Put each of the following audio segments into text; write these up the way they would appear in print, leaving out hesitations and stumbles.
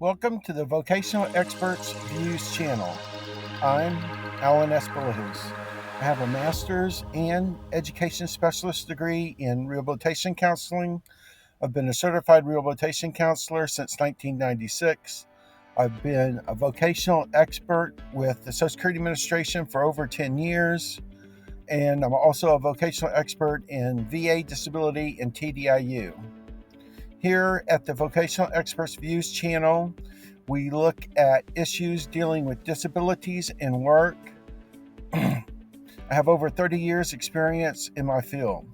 Welcome to the Vocational Experts Views channel. I'm Alan Espelahus. I have a master's and education specialist degree in rehabilitation counseling. I've been a certified rehabilitation counselor since 1996. I've been a vocational expert with the Social Security Administration for over 10 years. And I'm also a vocational expert in VA disability and TDIU. Here at the Vocational Experts Views channel, we look at issues dealing with disabilities in work. I have over 30 years experience in my field.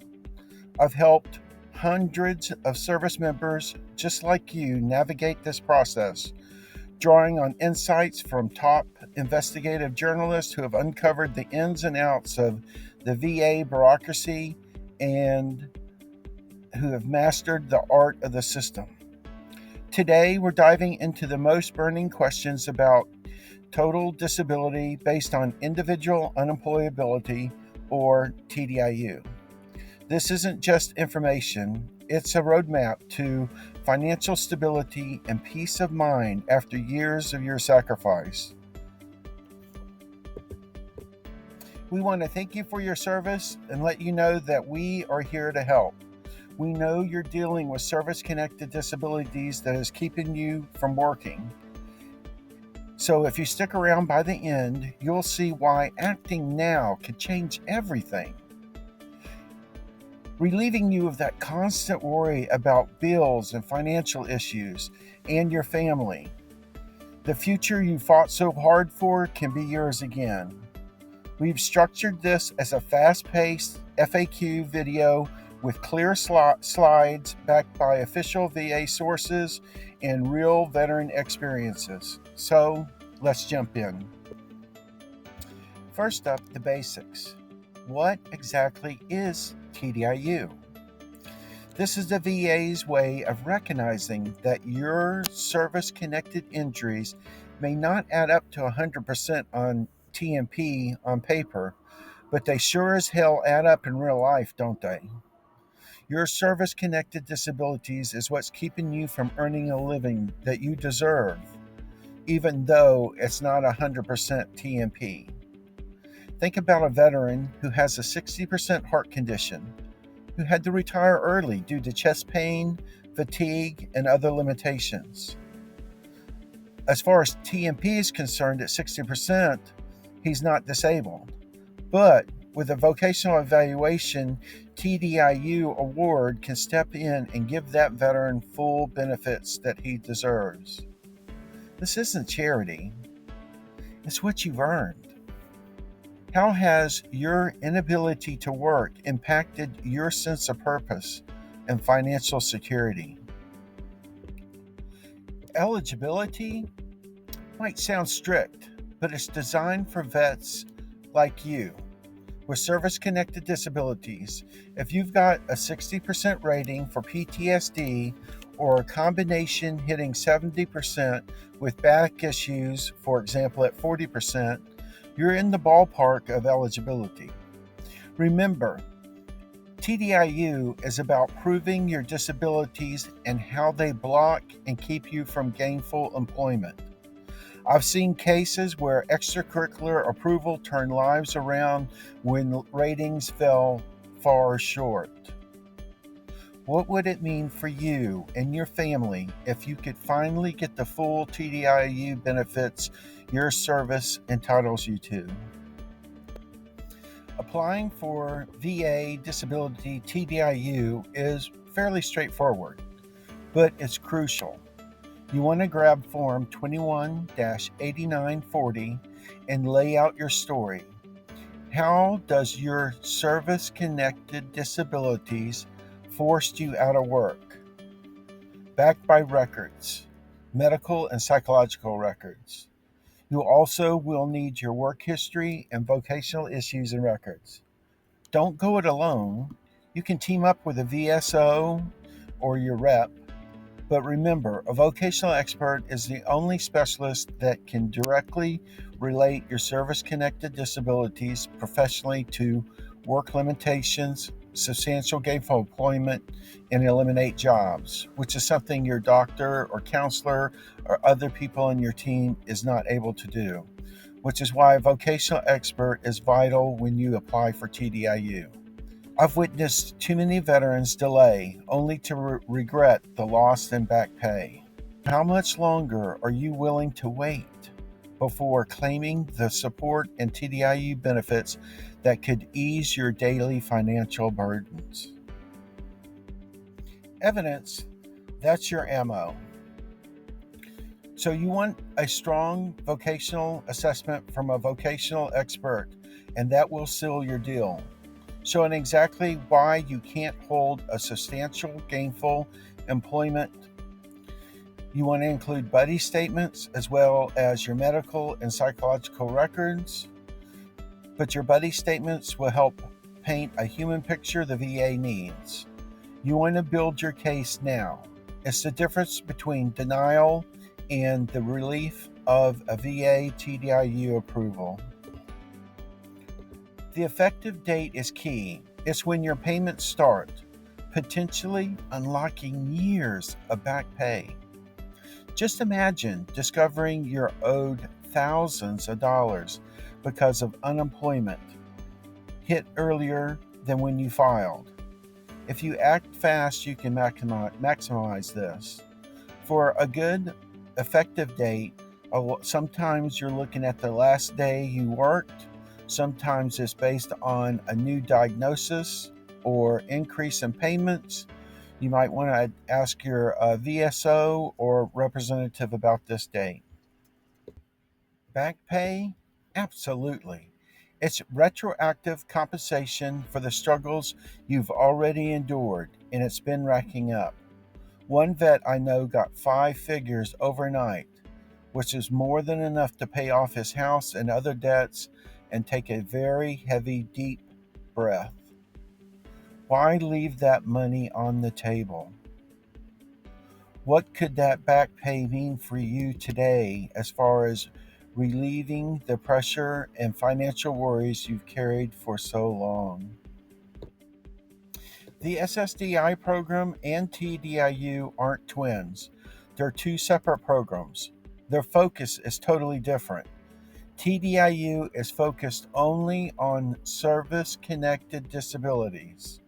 I've helped hundreds of service members just like you navigate this process, drawing on insights from top investigative journalists who have uncovered the ins and outs of the VA bureaucracy and who have mastered the art of the system. Today, we're diving into the most burning questions about total disability based on individual unemployability, or TDIU. This isn't just information, it's a roadmap to financial stability and peace of mind after years of your sacrifice. We want to thank you for your service and let you know that we are here to help. We know you're dealing with service-connected disabilities that is keeping you from working. So if you stick around by the end, you'll see why acting now could change everything. Relieving you of that constant worry about bills and financial issues and your family. The future you fought so hard for can be yours again. We've structured this as a fast-paced FAQ video with clear slides backed by official VA sources and real veteran experiences. So let's jump in. First up, the basics. What exactly is TDIU? This is the VA's way of recognizing that your service-connected injuries may not add up to 100% on TMP on paper, but they sure as hell add up in real life, don't they? Your service-connected disabilities is what's keeping you from earning a living that you deserve, even though it's not 100% TMP. Think about a veteran who has a 60% heart condition, who had to retire early due to chest pain, fatigue, and other limitations. As far as TMP is concerned, at 60%, he's not disabled. But with a vocational evaluation, TDIU award can step in and give that veteran full benefits that he deserves. This isn't charity. It's what you've earned. How has your inability to work impacted your sense of purpose and financial security? Eligibility might sound strict, but it's designed for vets like you with service-connected disabilities. If you've got a 60% rating for PTSD or a combination hitting 70% with back issues, for example at 40%, you're in the ballpark of eligibility. Remember, TDIU is about proving your disabilities and how they block and keep you from gainful employment. I've seen cases where extracurricular approval turned lives around when ratings fell far short. What would it mean for you and your family if you could finally get the full TDIU benefits your service entitles you to? Applying for VA disability TDIU is fairly straightforward, but it's crucial. You want to grab Form 21-8940 and lay out your story. How does your service-connected disabilities forced you out of work? Backed by records, medical and psychological records. You also will need your work history and vocational issues and records. Don't go it alone. You can team up with a VSO or your rep. But remember, a vocational expert is the only specialist that can directly relate your service-connected disabilities professionally to work limitations substantial gainful employment and eliminate jobs, which is something your doctor or counselor or other people on your team is not able to do, which is why a vocational expert is vital when you apply for TDIU. I've witnessed too many veterans delay only to regret the loss in back pay. How much longer are you willing to wait before claiming the support and TDIU benefits that could ease your daily financial burdens? Evidence, that's your ammo. So you want a strong vocational assessment from a vocational expert, and that will seal your deal, showing exactly why you can't hold a substantial gainful employment. You want to include buddy statements as well as your medical and psychological records, but your buddy statements will help paint a human picture the VA needs. You want to build your case now. It's the difference between denial and the relief of a VA TDIU approval. The effective date is key. It's when your payments start, potentially unlocking years of back pay. Just imagine discovering you're owed thousands of dollars because of unemployment hit earlier than when you filed. If you act fast, you can maximize this. For a good effective date, sometimes you're looking at the last day you worked. Sometimes it's based on a new diagnosis or increase in payments. You might want to ask your VSO or representative about this date. Back pay? Absolutely. It's retroactive compensation for the struggles you've already endured, and it's been racking up. One vet I know got 5 figures overnight, which is more than enough to pay off his house and other debts and take a very heavy, deep breath. Why leave that money on the table? What could that back pay mean for you today as far as relieving the pressure and financial worries you've carried for so long? The SSDI program and TDIU aren't twins. They're 2 separate programs. Their focus is totally different. TDIU is focused only on service-connected disabilities,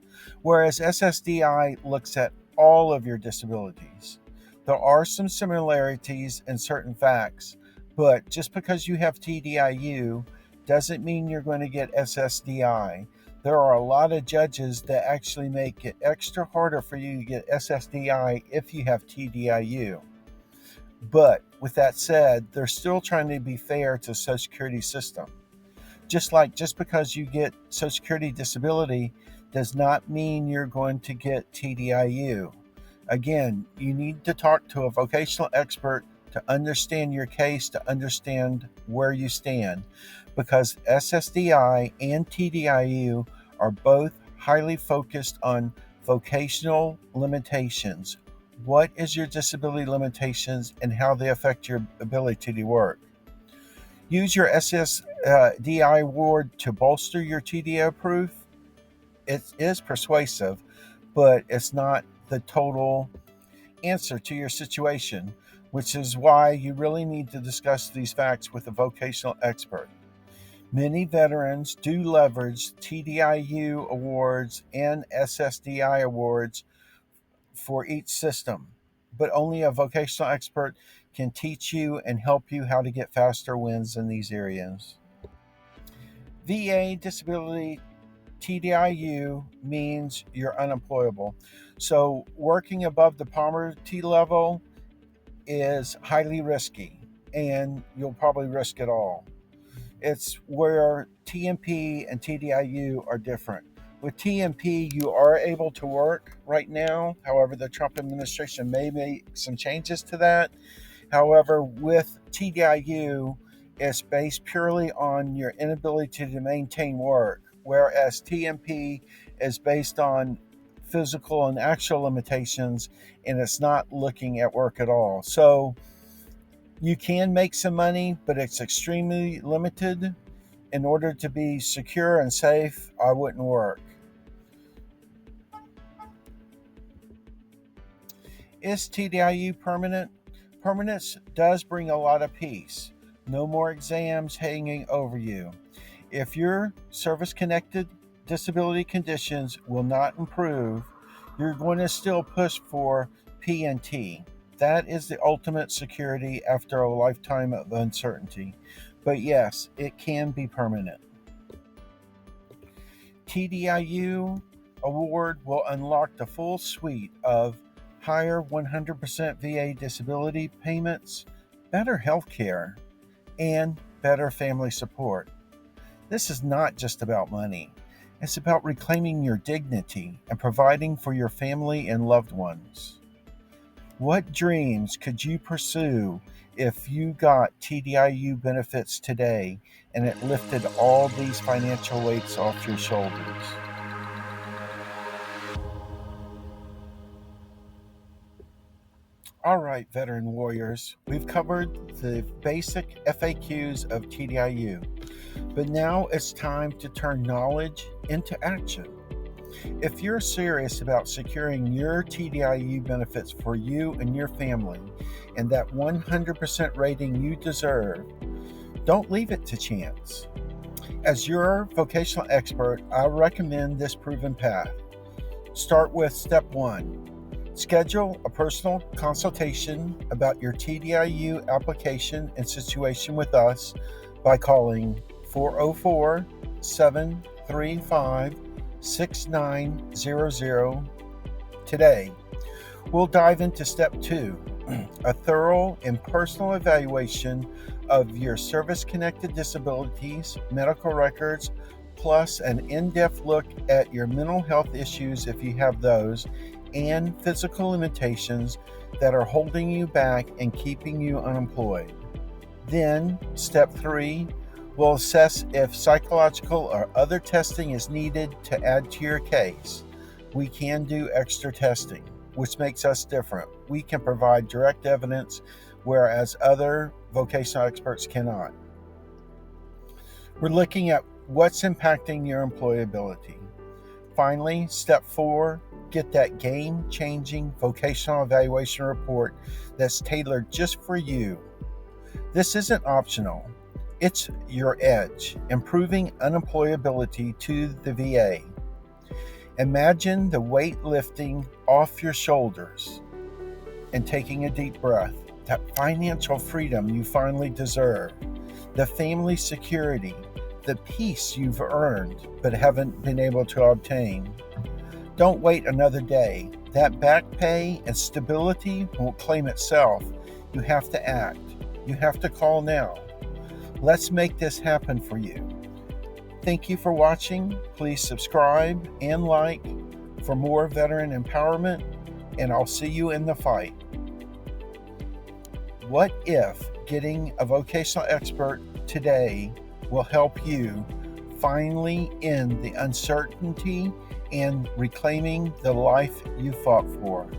whereas SSDI looks at all of your disabilities. There are some similarities in certain facts, but just because you have TDIU doesn't mean you're going to get SSDI. There are a lot of judges that actually make it extra harder for you to get SSDI if you have TDIU. But with that said, they're still trying to be fair to the Social Security system. Just because you get Social Security disability does not mean you're going to get TDIU. Again, you need to talk to a vocational expert to understand your case, to understand where you stand, because SSDI and TDIU are both highly focused on vocational limitations. What is your disability limitations and how they affect your ability to work? Use your SSDI award to bolster your TDIU proof. It is persuasive, but it's not the total answer to your situation, which is why you really need to discuss these facts with a vocational expert. Many veterans do leverage TDIU awards and SSDI awards for each system, but only a vocational expert can teach you and help you how to get faster wins in these areas. VA disability TDIU means you're unemployable. So working above the poverty level is highly risky, and you'll probably risk it all. It's where TMP and TDIU are different. With TMP, you are able to work right now. However, the Trump administration may make some changes to that. However, with TDIU, it's based purely on your inability to maintain work, whereas TMP is based on physical and actual limitations, and it's not looking at work at all. So you can make some money, but it's extremely limited. In order to be secure and safe, I wouldn't work. Is TDIU permanent? Permanence does bring a lot of peace. No more exams hanging over you. If your service-connected disability conditions will not improve, you're going to still push for P&T. That is the ultimate security after a lifetime of uncertainty. But yes, it can be permanent. TDIU award will unlock the full suite of higher 100% VA disability payments, better health care, and better family support. This is not just about money. It's about reclaiming your dignity and providing for your family and loved ones. What dreams could you pursue if you got TDIU benefits today and it lifted all these financial weights off your shoulders? All right, veteran warriors, we've covered the basic FAQs of TDIU, but now it's time to turn knowledge into action. If you're serious about securing your TDIU benefits for you and your family and that 100% rating you deserve, don't leave it to chance. As your vocational expert, I recommend this proven path. Start with step 1. Schedule a personal consultation about your TDIU application and situation with us by calling 404-735-6900 today. We'll dive into step 2, a thorough and personal evaluation of your service-connected disabilities, medical records, plus an in-depth look at your mental health issues if you have those, and physical limitations that are holding you back and keeping you unemployed. Then, step 3, we'll assess if psychological or other testing is needed to add to your case. We can do extra testing, which makes us different. We can provide direct evidence, whereas other vocational experts cannot. We're looking at what's impacting your employability. Finally, step 4, get that game-changing vocational evaluation report that's tailored just for you. This isn't optional. It's your edge, improving unemployability to the VA. Imagine the weight lifting off your shoulders and taking a deep breath. That financial freedom you finally deserve. The family security, the peace you've earned but haven't been able to obtain. Don't wait another day. That back pay and stability won't claim itself. You have to act. You have to call now. Let's make this happen for you. Thank you for watching. Please subscribe and like for more veteran empowerment, and I'll see you in the fight. What if getting a vocational expert today will help you finally end the uncertainty and reclaiming the life you fought for?